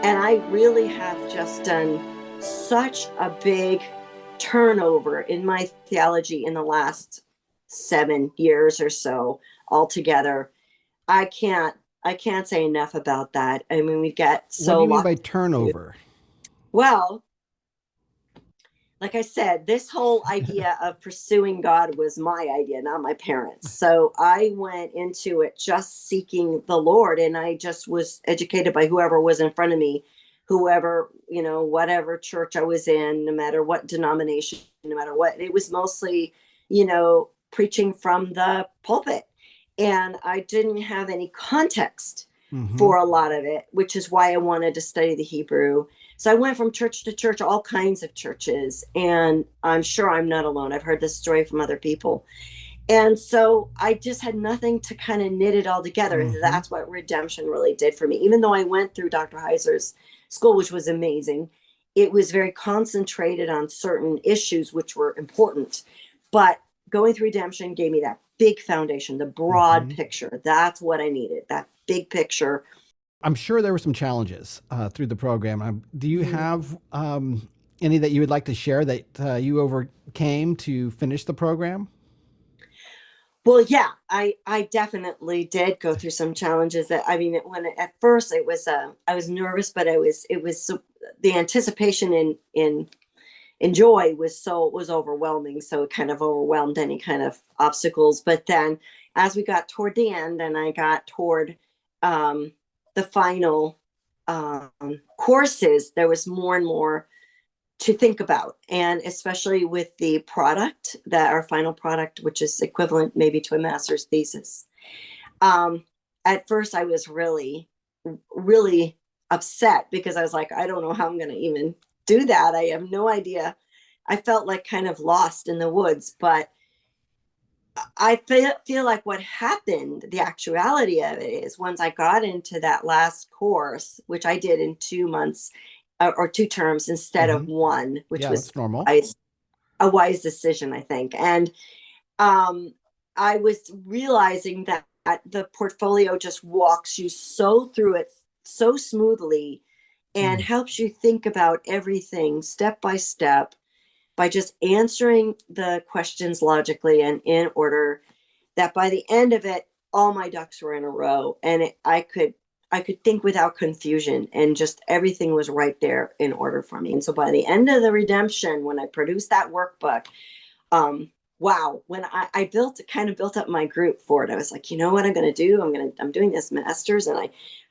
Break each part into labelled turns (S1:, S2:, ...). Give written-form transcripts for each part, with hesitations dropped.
S1: And I really have just done such a big turnover in my theology in the last 7 years or so altogether. I can't I can't say enough about that. I mean, we get
S2: What do
S1: so
S2: you mean by
S1: locked into.
S2: turnover?
S1: Well, like I said, this whole idea of pursuing God was my idea, not my parents. So I went into it just seeking the Lord, and I just was educated by whoever was in front of me, whoever, whatever church I was in, no matter what denomination, no matter what. It was mostly, preaching from the pulpit. And I didn't have any context
S2: Hmm.
S1: for a lot of it, which is why I wanted to study the Hebrew. So I went from church to church, all kinds of churches, and I'm sure I'm not alone. I've heard this story from other people. And so I just had nothing to kind of knit it all together. And
S2: Hmm.
S1: that's what redemption really did for me. Even though I went through Dr. Heiser's school, which was amazing, it was very concentrated on certain issues which were important. But going through redemption gave me that big foundation, the broad
S2: Hmm.
S1: picture. That's what I needed, that big picture.
S2: I'm sure there were some challenges through the program. Do you have any that you would like to share that you overcame to finish the program?
S1: Well, yeah, I definitely did go through some challenges. That I mean, at first it was I was nervous, but it was the anticipation in joy was overwhelming. So it kind of overwhelmed any kind of obstacles. But then as we got toward the end, and I got toward um, the final courses, there was more and more to think about, and especially with the product, that our final product, which is equivalent maybe to a master's thesis. um, at first I was really upset, because I was like, I don't know how I'm going to even do that. I have no idea. I felt like kind of lost in the woods. But I feel like what happened, the actuality of it is, once I got into that last course, which I did in 2 months, or 2 terms instead of
S2: Hmm.
S1: one, which
S2: Yeah,
S1: was
S2: that's normal.
S1: wise, a wise decision, I think. And um, I was realizing that the portfolio just walks you so through it so smoothly, and
S2: Mm.
S1: helps you think about everything step by step, by just answering the questions logically and in order, that by the end of it, all my ducks were in a row, and I could think without confusion, and just everything was right there in order for me. And so by the end of the redemption, when I produced that workbook, um wow, when I built up my group for it. I was like, you know what I'm going to do, I'm doing this masters, and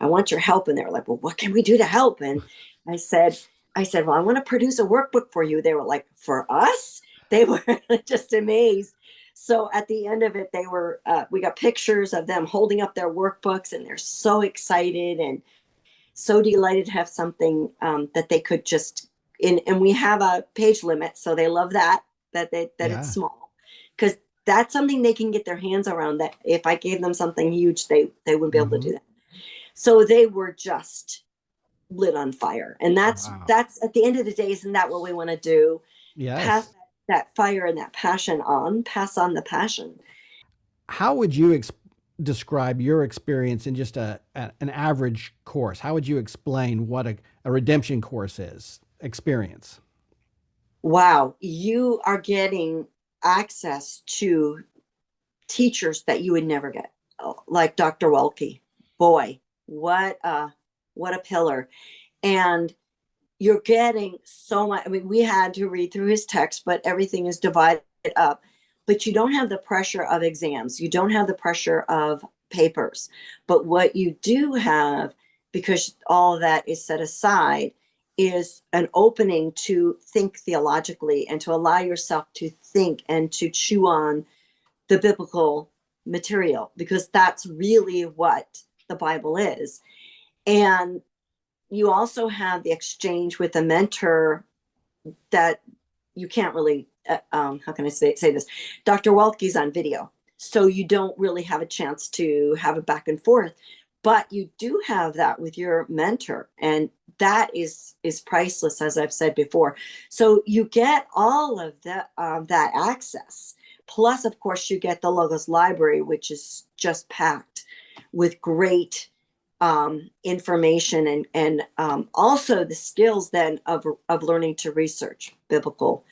S1: I want your help. And they were like, well, what can we do to help? And i said I said, well, I want to produce a workbook for you. They were like, for us? They were just amazed. So at the end of it, we got pictures of them holding up their workbooks, and they're so excited and so delighted to have something that they could just in. And we have a page limit, so they love that it's
S2: Yeah.
S1: small, because that's something they can get their hands around. That if I gave them something huge, they wouldn't be able to
S2: Hmm.
S1: do that. So they were just lit on fire. And that's
S2: Wow.
S1: that's at the end of the day, isn't that what we want to do? Pass
S2: Yes.
S1: that fire and that passion on, pass on the passion.
S2: How would you describe your experience in just an average course? How would you explain what a redemption course is? Experience.
S1: Wow, you are getting access to teachers that you would never get, like Dr. Welke. Boy, what a pillar. And you're getting so much. I mean, we had to read through his text, but everything is divided up. But you don't have the pressure of exams. You don't have the pressure of papers. But what you do have, because all of that is set aside, is an opening to think theologically, and to allow yourself to think and to chew on the biblical material, because that's really what the Bible is. And you also have the exchange with a mentor that you can't really, how can I say this? Dr. Welke's on video. So you don't really have a chance to have a back and forth, but you do have that with your mentor. And that is priceless, as I've said before. So you get all of that access. Plus, of course, you get the Logos library, which is just packed with great information, and also the skills then of learning to research biblical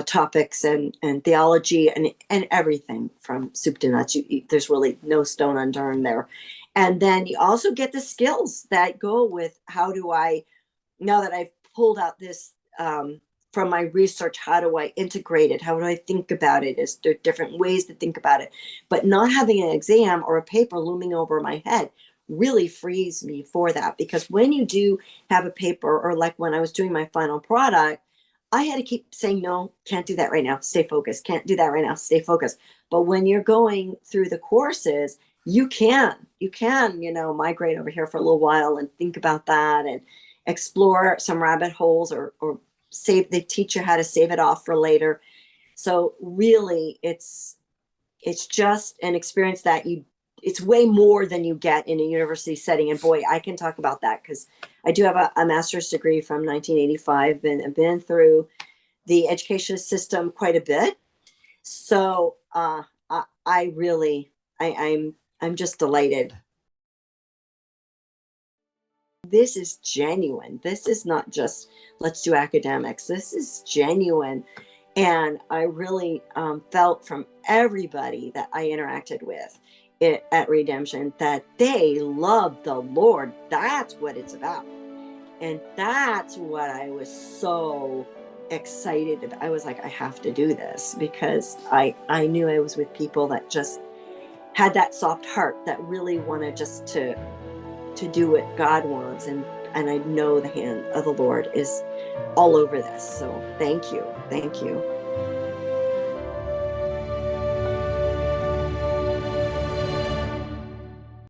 S1: topics and theology and everything from soup to nuts. There's really no stone unturned there. And then you also get the skills that go with how do I, now that I've pulled out this from my research, how do I integrate it? How do I think about it? Is there different ways to think about it? But not having an exam or a paper looming over my head really frees me for that. Because when you do have a paper, or like when I was doing my final product, I had to keep saying, no, can't do that right now. Stay focused. Can't do that right now. Stay focused. But when you're going through the courses, you can, migrate over here for a little while and think about that and explore some rabbit holes, or save, they teach you how to save it off for later. So really it's just an experience that it's way more than you get in a university setting. And boy, I can talk about that because I do have a master's degree from 1985 and I've been through the education system quite a bit. So I really, I'm just delighted. This is genuine. This is not just let's do academics. This is genuine. And I really felt from everybody that I interacted with at Redemption that they love the Lord. That's what it's about. And that's what I was so excited about. I was like, I have to do this because I knew I was with people that just had that soft heart that really wanted just to do what God wants. And I know the hand of the Lord is all over this. So thank you. Thank you.